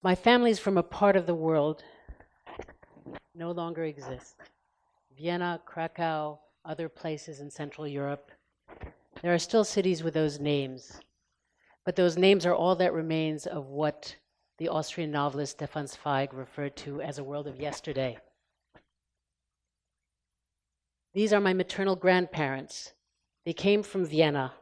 My family is from a part of the world no longer exists. Vienna, Krakow, other places in Central Europe. There are still cities with those names, but those names are all that remains of what the Austrian novelist Stefan Zweig referred to as a world of yesterday. These are my maternal grandparents. They came from Vienna,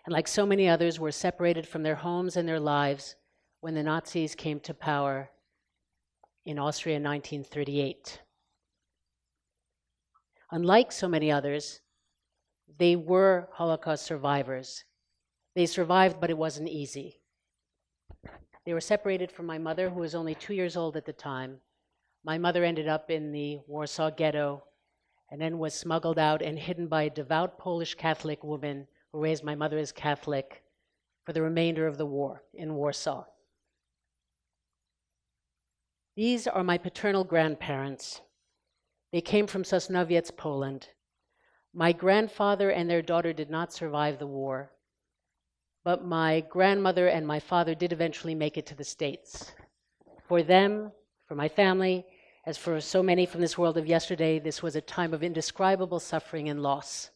and like so many others, were separated from their homes and their lives when the Nazis came to power in Austria in 1938. Unlike so many others, they were Holocaust survivors. They survived, but it wasn't easy. They were separated from my mother, who was only 2 years old at the time. My mother ended up in the Warsaw Ghetto and then was smuggled out and hidden by a devout Polish Catholic woman who raised my mother as Catholic for the remainder of the war in Warsaw. These are my paternal grandparents. They came from Sosnowiec, Poland. My grandfather and their daughter did not survive the war, but my grandmother and my father did eventually make it to the States. For them, for my family, as for so many from this world of yesterday, this was a time of indescribable suffering and loss.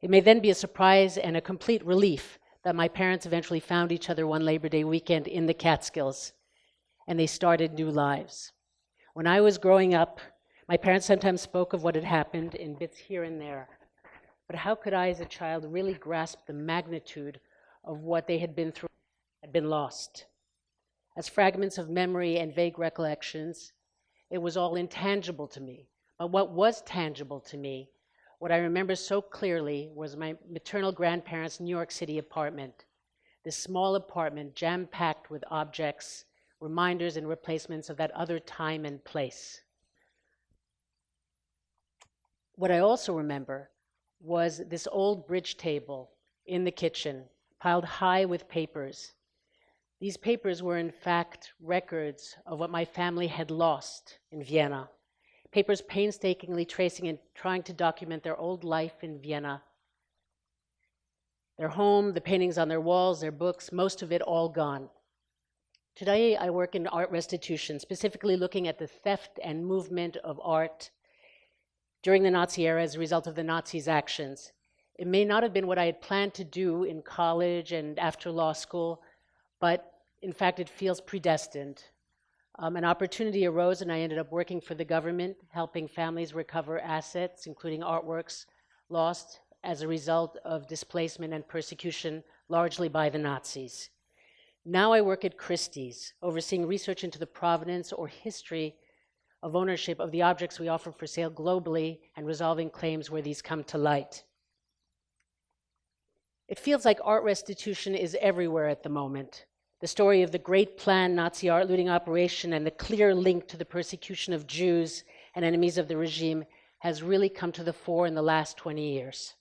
It may then be a surprise and a complete relief that my parents eventually found each other one Labor Day weekend in the Catskills, and they started new lives. When I was growing up, my parents sometimes spoke of what had happened in bits here and there. But how could I, as a child, really grasp the magnitude of what they had been through, had been lost? As fragments of memory and vague recollections, it was all intangible to me. But what was tangible to me, what I remember so clearly, was my maternal grandparents' New York City apartment. This small apartment, jam-packed with objects, reminders and replacements of that other time and place. What I also remember was this old bridge table in the kitchen, piled high with papers. These papers were in fact records of what my family had lost in Vienna. Papers painstakingly tracing and trying to document their old life in Vienna. Their home, the paintings on their walls, their books, most of it all gone. Today I work in art restitution, specifically looking at the theft and movement of art during the Nazi era as a result of the Nazis' actions. It may not have been what I had planned to do in college and after law school, but in fact, it feels predestined. An opportunity arose and I ended up working for the government, helping families recover assets, including artworks lost as a result of displacement and persecution, largely by the Nazis. Now I work at Christie's, overseeing research into the provenance or history of ownership of the objects we offer for sale globally and resolving claims where these come to light. It feels like art restitution is everywhere at the moment. The story of the Great Plan Nazi art looting operation and the clear link to the persecution of Jews and enemies of the regime has really come to the fore in the last 20 years.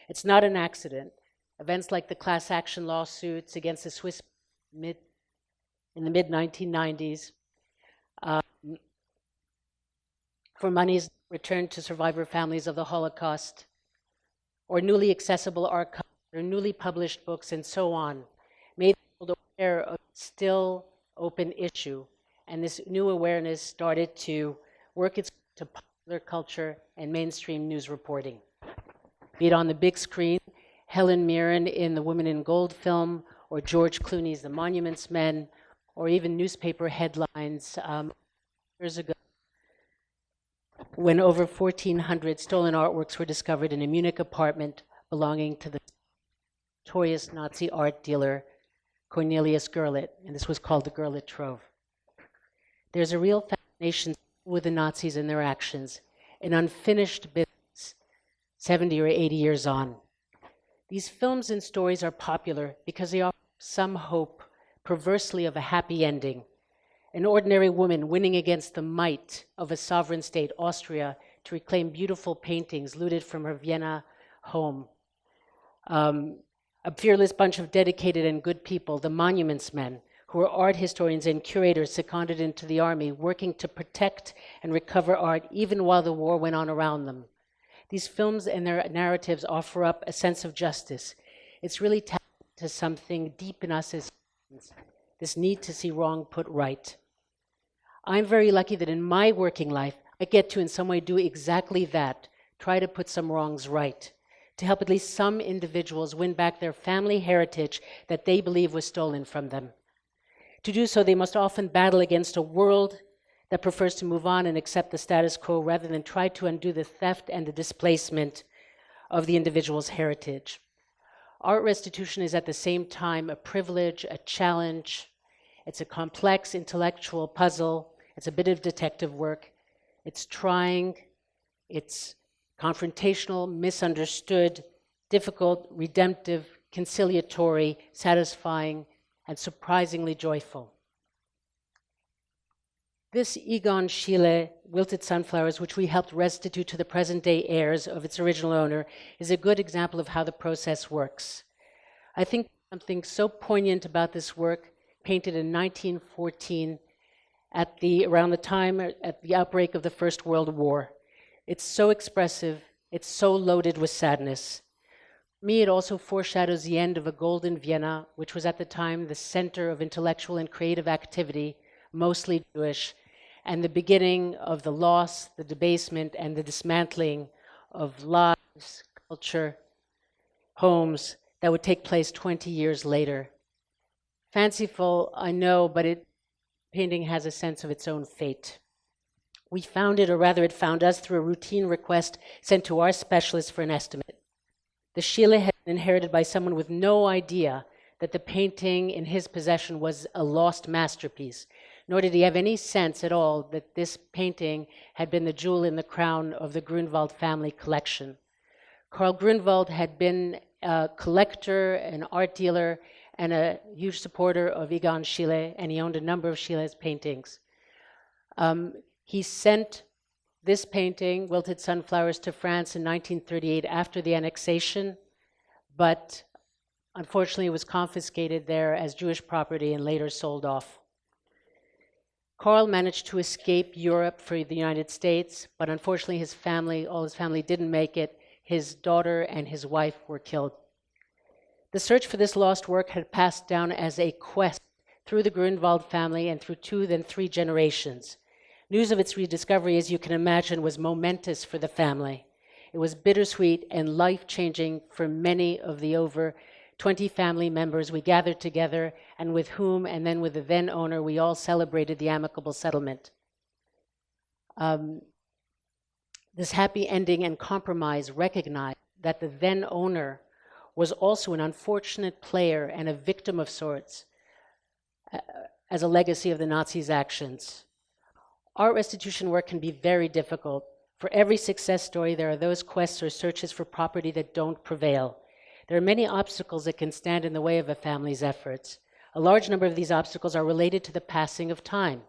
It's not an accident. Events like the class action lawsuits against the Swiss in the mid-1990s for monies returned to survivor families of the Holocaust, or newly accessible archives, or newly published books, and so on, made people aware of still open issue, and this new awareness started to work its way to popular culture and mainstream news reporting. Be it on the big screen, Helen Mirren in the Woman in Gold film, or George Clooney's The Monuments Men, or even newspaper headlines years ago, when over 1,400 stolen artworks were discovered in a Munich apartment belonging to the notorious Nazi art dealer Cornelius Gurlitt, and this was called the Gurlitt Trove. There's a real fascination with the Nazis and their actions, an unfinished business 70 or 80 years on. These films and stories are popular because they offer some hope, perversely, of a happy ending. An ordinary woman winning against the might of a sovereign state, Austria, to reclaim beautiful paintings looted from her Vienna home. A fearless bunch of dedicated and good people, the Monuments Men, who were art historians and curators seconded into the army, working to protect and recover art even while the war went on around them. These films and their narratives offer up a sense of justice. It's really tapping to something deep in us as humans. this need to see wrong put right. I'm very lucky that in my working life, I get to in some way do exactly that, try to put some wrongs right, to help at least some individuals win back their family heritage that they believe was stolen from them. To do so, they must often battle against a world that prefers to move on and accept the status quo rather than try to undo the theft and the displacement of the individual's heritage. Art restitution is at the same time a privilege, a challenge. It's a complex intellectual puzzle. It's a bit of detective work. It's trying, it's confrontational, misunderstood, difficult, redemptive, conciliatory, satisfying, and surprisingly joyful. This Egon Schiele wilted sunflowers, which we helped restitute to the present-day heirs of its original owner, is a good example of how the process works. I think something so poignant about this work, painted in 1914 around the time at the outbreak of the First World War. It's so expressive, it's so loaded with sadness. For me, it also foreshadows the end of a golden Vienna, which was at the time the center of intellectual and creative activity, mostly Jewish, and the beginning of the loss, the debasement, and the dismantling of lives, culture, homes that would take place 20 years later. Fanciful, I know, but painting has a sense of its own fate. We found it, or rather it found us, through a routine request sent to our specialist for an estimate. The Schiele had been inherited by someone with no idea that the painting in his possession was a lost masterpiece, nor did he have any sense at all that this painting had been the jewel in the crown of the Grunwald family collection. Karl Grunwald had been a collector, an art dealer, and a huge supporter of Egon Schiele, and he owned a number of Schiele's paintings. He sent this painting, Wilted Sunflowers, to France in 1938 after the annexation, but unfortunately it was confiscated there as Jewish property and later sold off. Karl managed to escape Europe for the United States, but unfortunately all his family didn't make it. His daughter and his wife were killed. The search for this lost work had passed down as a quest through the Grunwald family and through 2, then 3 generations. News of its rediscovery, as you can imagine, was momentous for the family. It was bittersweet and life-changing for many of the over 20 family members we gathered together and with whom, and then with the then owner, we all celebrated the amicable settlement. This happy ending and compromise recognized that the then owner was also an unfortunate player and a victim of sorts as a legacy of the Nazis' actions. Art restitution work can be very difficult. For every success story, there are those quests or searches for property that don't prevail. There are many obstacles that can stand in the way of a family's efforts. A large number of these obstacles are related to the passing of time.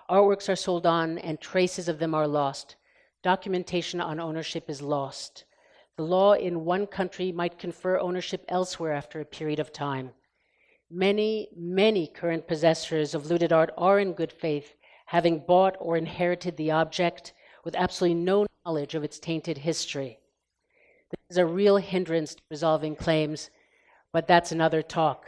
Artworks are sold on and traces of them are lost. Documentation on ownership is lost. The law in one country might confer ownership elsewhere after a period of time. Many current possessors of looted art are in good faith, having bought or inherited the object with absolutely no knowledge of its tainted history. This is a real hindrance to resolving claims, but that's another talk.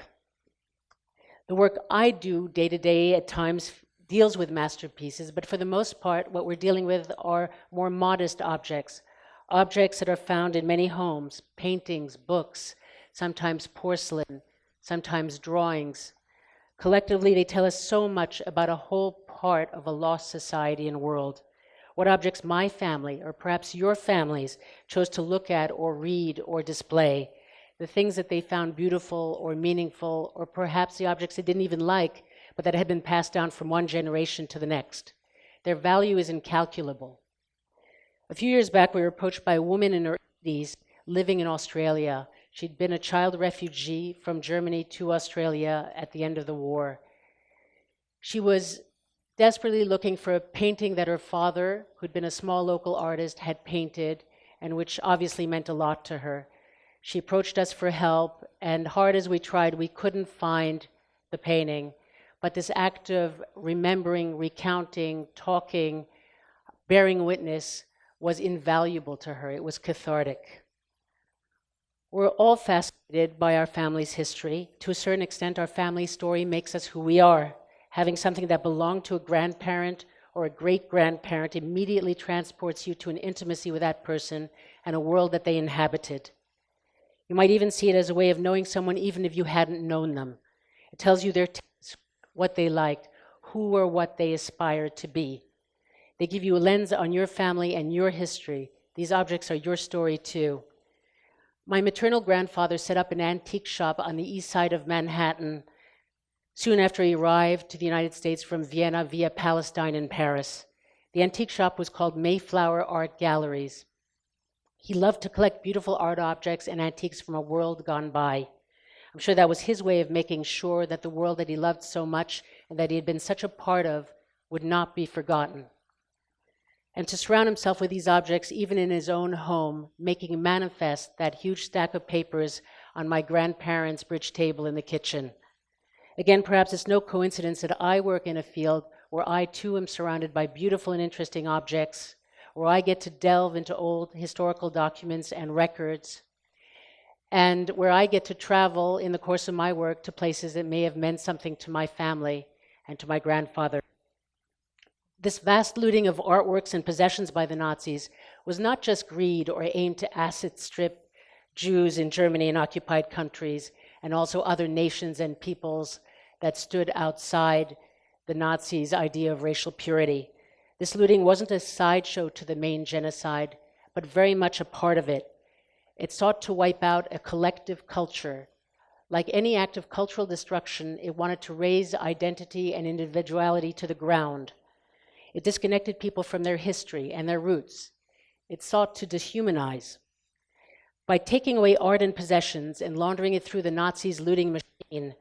The work I do day to day at times deals with masterpieces, but for the most part, what we're dealing with are more modest objects that are found in many homes, paintings, books, sometimes porcelain, sometimes drawings. Collectively, they tell us so much about a whole part of a lost society and world. What objects my family, or perhaps your families, chose to look at or read or display, the things that they found beautiful or meaningful, or perhaps the objects they didn't even like, but that had been passed down from one generation to the next. Their value is incalculable. A few years back, we were approached by a woman in her 80s living in Australia. She'd been a child refugee from Germany to Australia at the end of the war. She was desperately looking for a painting that her father, who'd been a small local artist, had painted, and which obviously meant a lot to her. She approached us for help, and hard as we tried, we couldn't find the painting. But this act of remembering, recounting, talking, bearing witness was invaluable to her. It was cathartic. We're all fascinated by our family's history. To a certain extent, our family story makes us who we are. Having something that belonged to a grandparent or a great-grandparent immediately transports you to an intimacy with that person and a world that they inhabited. You might even see it as a way of knowing someone even if you hadn't known them. It tells you their tastes, what they liked, who or what they aspired to be. They give you a lens on your family and your history. These objects are your story too. My maternal grandfather set up an antique shop on the east side of Manhattan soon after he arrived to the United States from Vienna via Palestine and Paris. The antique shop was called Mayflower Art Galleries. He loved to collect beautiful art objects and antiques from a world gone by. I'm sure that was his way of making sure that the world that he loved so much and that he had been such a part of would not be forgotten. And to surround himself with these objects, even in his own home, making manifest that huge stack of papers on my grandparents' bridge table in the kitchen. Again, perhaps it's no coincidence that I work in a field where I too am surrounded by beautiful and interesting objects, where I get to delve into old historical documents and records, and where I get to travel in the course of my work to places that may have meant something to my family and to my grandfather. This vast looting of artworks and possessions by the Nazis was not just greed or aimed to asset strip Jews in Germany and occupied countries, and also other nations and peoples that stood outside the Nazis' idea of racial purity. This looting wasn't a sideshow to the main genocide, but very much a part of it. It sought to wipe out a collective culture. Like any act of cultural destruction, it wanted to raise identity and individuality to the ground. It disconnected people from their history and their roots. It sought to dehumanize. By taking away art and possessions and laundering it through the Nazis' looting machine,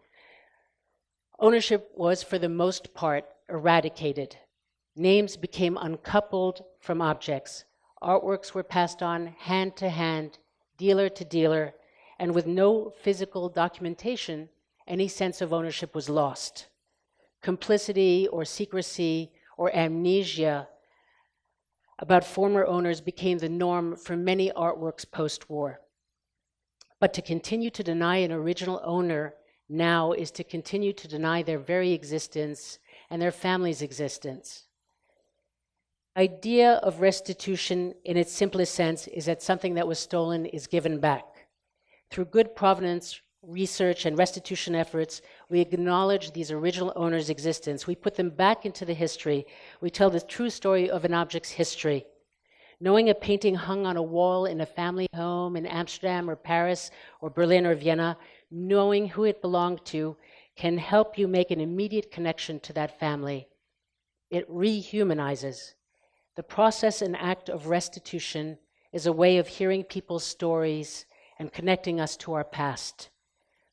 ownership was, for the most part, eradicated. Names became uncoupled from objects. Artworks were passed on hand to hand, dealer to dealer, and with no physical documentation, any sense of ownership was lost. Complicity or secrecy or amnesia about former owners became the norm for many artworks post-war. But to continue to deny an original owner now is to continue to deny their very existence and their family's existence. The idea of restitution in its simplest sense is that something that was stolen is given back. Through good provenance research and restitution efforts, we acknowledge these original owners' existence. We put them back into the history. We tell the true story of an object's history. Knowing a painting hung on a wall in a family home in Amsterdam or Paris or Berlin or Vienna, knowing who it belonged to can help you make an immediate connection to that family. It rehumanizes. The process and act of restitution is a way of hearing people's stories and connecting us to our past.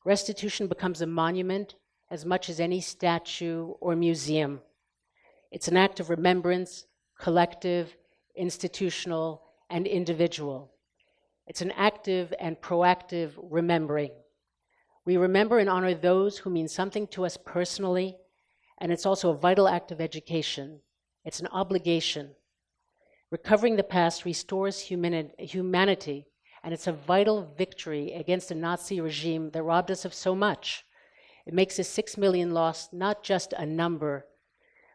Restitution becomes a monument as much as any statue or museum. It's an act of remembrance, collective, institutional, and individual. It's an active and proactive remembering. We remember and honor those who mean something to us personally, and it's also a vital act of education. It's an obligation. Recovering the past restores humanity, and it's a vital victory against a Nazi regime that robbed us of so much. It makes the 6 million lost not just a number,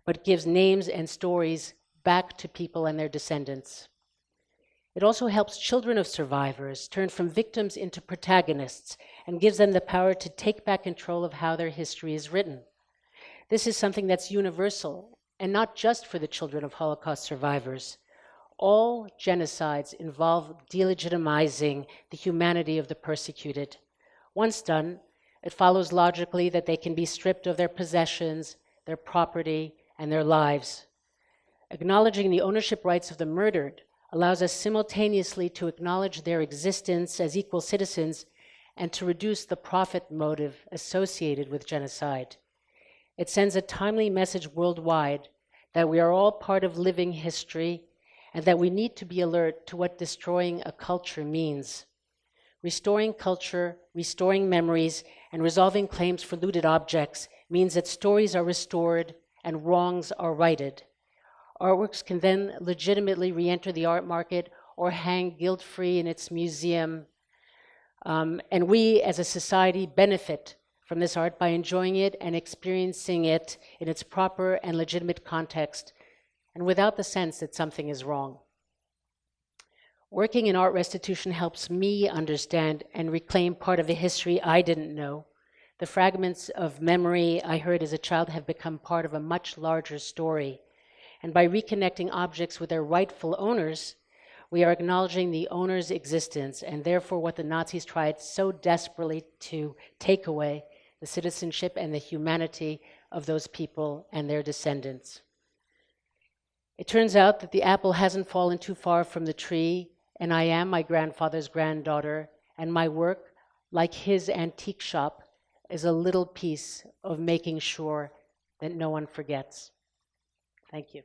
but gives names and stories back to people and their descendants. It also helps children of survivors turn from victims into protagonists and gives them the power to take back control of how their history is written. This is something that's universal, and not just for the children of Holocaust survivors. All genocides involve delegitimizing the humanity of the persecuted. Once done, it follows logically that they can be stripped of their possessions, their property, and their lives. Acknowledging the ownership rights of the murdered allows us simultaneously to acknowledge their existence as equal citizens and to reduce the profit motive associated with genocide. It sends a timely message worldwide that we are all part of living history and that we need to be alert to what destroying a culture means. Restoring culture, restoring memories, and resolving claims for looted objects means that stories are restored and wrongs are righted. Artworks can then legitimately re-enter the art market or hang guilt-free in its museum And we as a society benefit from this art by enjoying it and experiencing it in its proper and legitimate context, and without the sense that something is wrong. Working in art restitution helps me understand and reclaim part of the history I didn't know. The fragments of memory I heard as a child have become part of a much larger story. And by reconnecting objects with their rightful owners, we are acknowledging the owner's existence and therefore what the Nazis tried so desperately to take away, the citizenship and the humanity of those people and their descendants. It turns out that the apple hasn't fallen too far from the tree, and I am my grandfather's granddaughter, and my work, like his antique shop, is a little piece of making sure that no one forgets. Thank you.